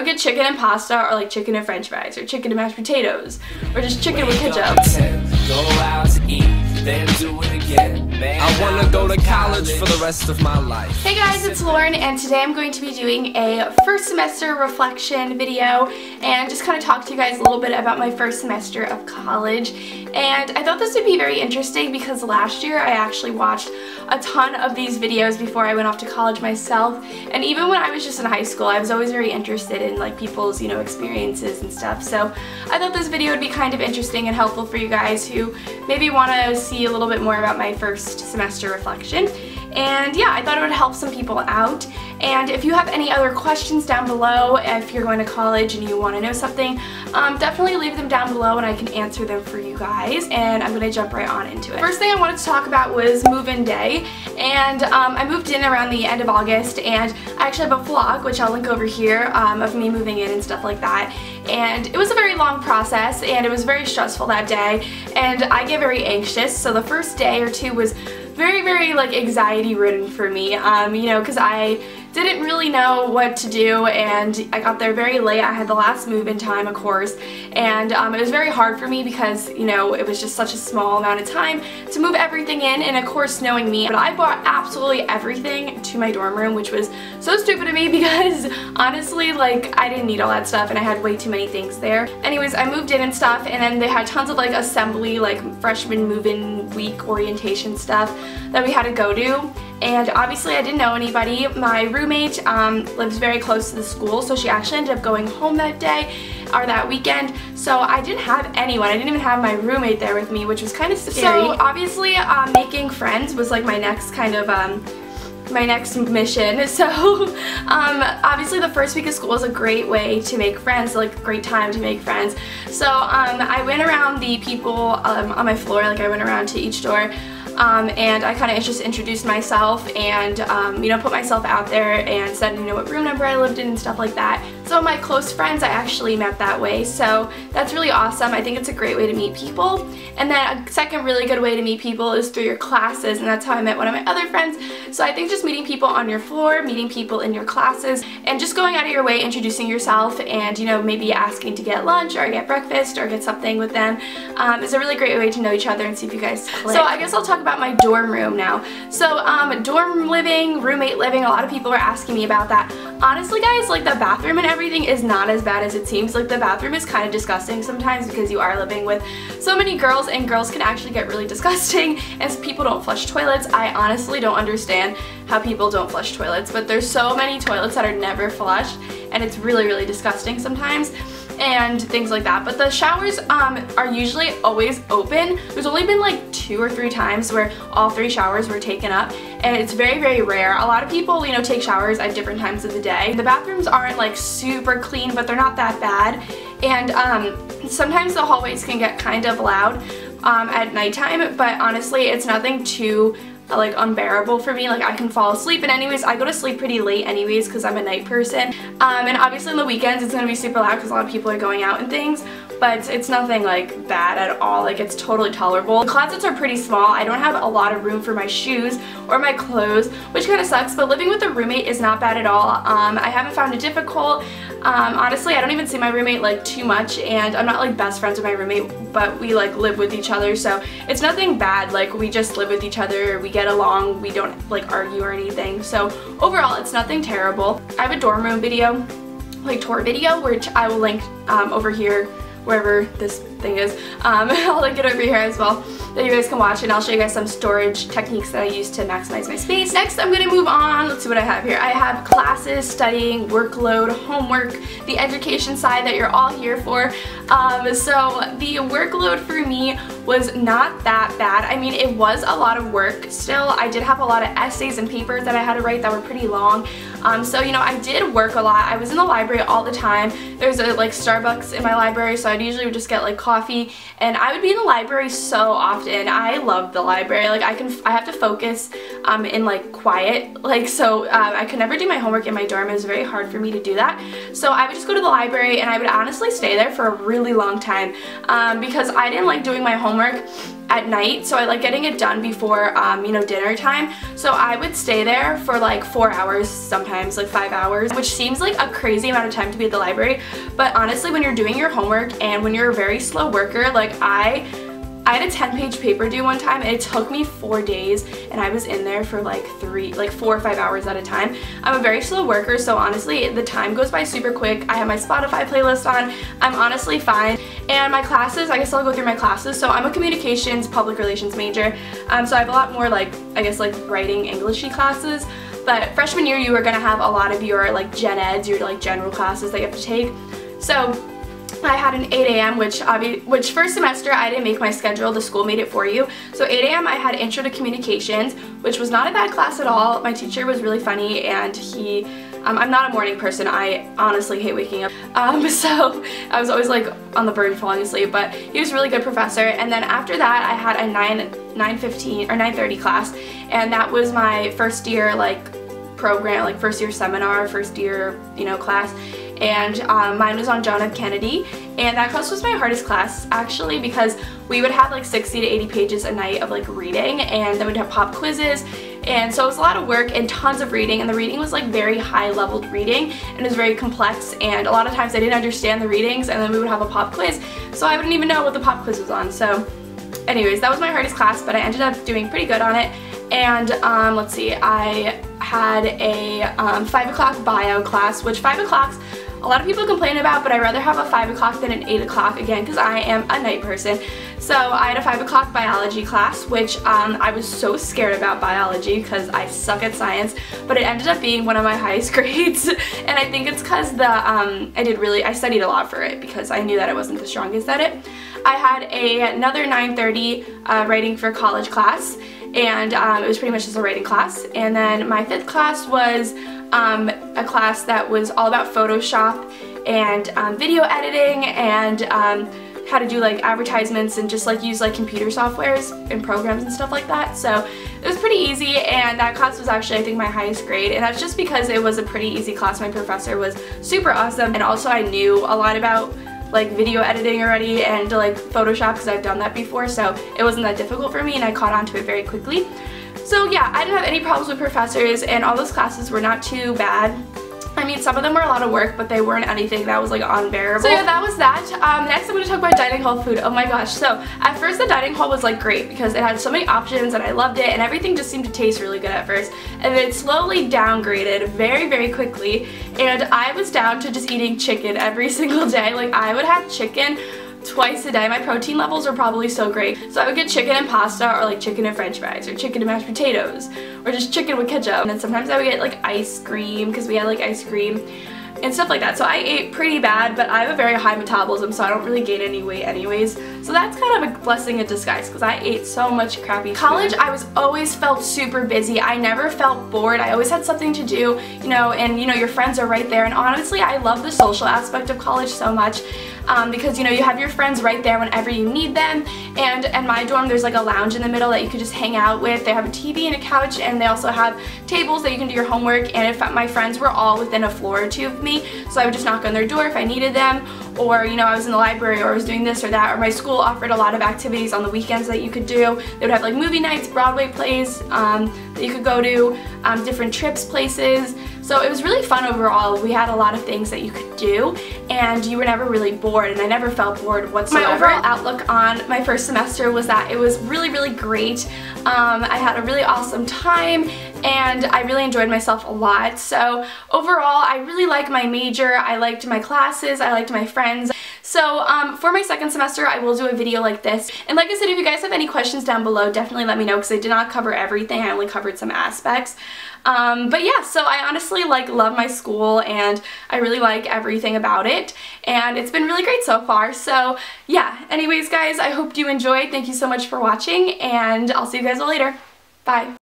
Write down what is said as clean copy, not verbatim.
would get chicken and pasta, or like chicken and french fries, or chicken and mashed potatoes, or just chicken with ketchup. Go out to eat, then do it again. Man, I wanna go to college for the rest of my life. Hey guys, it's Lauren, and today I'm going to be doing a first semester reflection video and just kind of talk to you guys a little bit about my first semester of college. And I thought this would be very interesting because last year I actually watched a ton of these videos before I went off to college myself, and even when I was just in high school I was always very interested in like people's, experiences and stuff. So I thought this video would be kind of interesting and helpful for you guys who maybe want to see a little bit more about my first semester reflection. And yeah, I thought it would help some people out. And if you have any other questions down below, if you're going to college and you want to know something, definitely leave them down below and I can answer them for you guys. And I'm going to jump right on into it. First thing I wanted to talk about was move-in day. And I moved in around the end of August, and I actually have a vlog, which I'll link over here, of me moving in and stuff like that. And it was a very long process, and it was very stressful that day, and I get very anxious, so the first day or two was very like anxiety ridden for me, because I didn't really know what to do, and I got there very late. I had the last move-in time, of course, and it was very hard for me because, it was just such a small amount of time to move everything in, and of course, knowing me, but I brought absolutely everything to my dorm room, which was so stupid of me because, honestly, like, I didn't need all that stuff, and I had way too many things there. Anyways, I moved in and stuff, and then they had tons of, like, assembly, like, freshman move-in week orientation stuff that we had to go to. And obviously I didn't know anybody. My roommate lives very close to the school, so she actually ended up going home that day or that weekend. So I didn't have anyone. I didn't even have my roommate there with me, which was kind of scary. So obviously making friends was like my next kind of my next mission. So obviously the first week of school is a great way to make friends, like a great time to make friends. So I went around the people on my floor, like I went around to each door. And I kind of just introduced myself and, put myself out there and said, what room number I lived in and stuff like that. So my close friends I actually met that way, so that's really awesome. I think it's a great way to meet people. And then a second really good way to meet people is through your classes, and that's how I met one of my other friends. So I think just meeting people on your floor, meeting people in your classes, and just going out of your way, introducing yourself, and maybe asking to get lunch or get breakfast or get something with them is a really great way to know each other and see if you guys click. So I guess I'll talk about my dorm room now. So dorm living, roommate living, a lot of people were asking me about that. Honestly guys, like the bathroom and everything is not as bad as it seems. Like the bathroom is kind of disgusting sometimes because you are living with so many girls, and girls can actually get really disgusting, and people don't flush toilets. I honestly don't understand how people don't flush toilets, but there's so many toilets that are never flushed, and it's really disgusting sometimes and things like that. But the showers are usually always open. There's only been like 2 or 3 times where all 3 showers were taken up, and it's very rare. A lot of people, take showers at different times of the day. The bathrooms aren't like super clean, but they're not that bad. And sometimes the hallways can get kind of loud at nighttime, but honestly it's nothing too like unbearable for me. Like I can fall asleep, and anyways I go to sleep pretty late anyways because I'm a night person, and obviously on the weekends it's gonna be super loud because a lot of people are going out and things, but it's nothing like bad at all. Like it's totally tolerable. The closets are pretty small. I don't have a lot of room for my shoes or my clothes, which kind of sucks, but living with a roommate is not bad at all. I haven't found it difficult. Honestly, I don't even see my roommate like too much, and I'm not like best friends with my roommate, but we like live with each other, so it's nothing bad. Like we just live with each other, we get along, we don't like argue or anything, so overall it's nothing terrible. I have a dorm room video, like tour video, which I will link over here wherever this thing is. I'll link it over here as well, that you guys can watch, and I'll show you guys some storage techniques that I use to maximize my space. Next, I'm going to move on. Let's see what I have here. I have classes, studying, workload, homework, the education side that you're all here for. So the workload for me was not that bad. I mean, it was a lot of work still. I did have a lot of essays and papers that I had to write that were pretty long. So I did work a lot. I was in the library all the time. There's a like Starbucks in my library, so I'd usually just get like coffee, and I would be in the library so often. I love the library. Like I have to focus in like quiet, like so I could never do my homework in my dorm. It was very hard for me to do that. So I would just go to the library, and I would honestly stay there for a really long time because I didn't like doing my homework homework at night, so I like getting it done before, you know, dinner time. So I would stay there for like 4 hours, sometimes like 5 hours, which seems like a crazy amount of time to be at the library. But honestly, when you're doing your homework and when you're a very slow worker, like I had a 10-page paper due one time, and it took me 4 days, and I was in there for like 4 or 5 hours at a time. I'm a very slow worker, so honestly the time goes by super quick. I have my Spotify playlist on. I'm honestly fine. And my classes, I guess I'll go through my classes. So I'm a communications public relations major, so I have a lot more like, I guess, like writing Englishy classes. But freshman year you are going to have a lot of your like gen eds, your like general classes that you have to take. So I had an 8 a.m. which first semester I didn't make my schedule, the school made it for you. So 8 a.m. I had Intro to Communications, which was not a bad class at all. My teacher was really funny, and I'm not a morning person. I honestly hate waking up. So I was always like on the verge of falling asleep, but he was a really good professor. And then after that I had a 9:15 or 9:30 class, and that was my first year like program, like first year seminar, first year, you know, class. And mine was on John F. Kennedy, and that class was my hardest class actually, because we would have like 60 to 80 pages a night of like reading, and then we'd have pop quizzes, and so it was a lot of work and tons of reading, and the reading was like very high leveled reading, and it was very complex, and a lot of times I didn't understand the readings, and then we would have a pop quiz, so I wouldn't even know what the pop quiz was on. So anyways, that was my hardest class, but I ended up doing pretty good on it. And let's see, I had a 5 o'clock bio class, which 5 o'clocks a lot of people complain about, but I'd rather have a 5 o'clock than an 8 o'clock, again, because I am a night person. So I had a 5 o'clock biology class, which I was so scared about biology because I suck at science, but it ended up being one of my highest grades. And I think it's because I studied a lot for it, because I knew that I wasn't the strongest at it. I had another 9:30 writing for college class, and it was pretty much just a writing class. And then my 5th class was a class that was all about Photoshop and video editing, and how to do like advertisements and just like use like computer softwares and programs and stuff like that. So it was pretty easy, and that class was actually, I think, my highest grade, and that's just because it was a pretty easy class. My professor was super awesome, and also I knew a lot about like video editing already and like Photoshop, because I've done that before, so it wasn't that difficult for me, and I caught on to it very quickly. So yeah, I didn't have any problems with professors, and all those classes were not too bad. I mean, some of them were a lot of work, but they weren't anything that was like unbearable. So yeah, that was that. Next I'm going to talk about dining hall food. Oh my gosh. So at first the dining hall was like great, because it had so many options and I loved it, and everything just seemed to taste really good at first. And then it slowly downgraded very, very quickly, and I was down to just eating chicken every single day. Like, I would have chicken twice a day. My protein levels were probably so great. So I would get chicken and pasta, or like chicken and french fries, or chicken and mashed potatoes, or just chicken with ketchup. And then sometimes I would get like ice cream, because we had like ice cream and stuff like that. So I ate pretty bad, but I have a very high metabolism, so I don't really gain any weight anyways. So that's kind of a blessing in disguise, because I ate so much crappy food. College, I always felt super busy. I never felt bored. I always had something to do, you know, and you know, your friends are right there. And honestly, I love the social aspect of college so much. Because you know, you have your friends right there whenever you need them, and in my dorm there's like a lounge in the middle that you could just hang out with. They have a TV and a couch, and they also have tables that you can do your homework. And if my friends were all within a floor or two of me, so I would just knock on their door if I needed them, or you know, I was in the library, or I was doing this or that, or my school offered a lot of activities on the weekends that you could do. They would have like movie nights, Broadway plays that you could go to, different trips, places. So it was really fun overall. We had a lot of things that you could do, and you were never really bored, and I never felt bored whatsoever. My overall outlook on my first semester was that it was really, really great. I had a really awesome time, and I really enjoyed myself a lot. So overall, I really liked my major, I liked my classes, I liked my friends. So for my second semester, I will do a video like this. And like I said, if you guys have any questions down below, definitely let me know, because I did not cover everything. I only covered some aspects. But yeah, so I honestly love my school, and I really like everything about it, and it's been really great so far. So yeah, anyways guys, I hope you enjoyed. Thank you so much for watching, and I'll see you guys all later. Bye.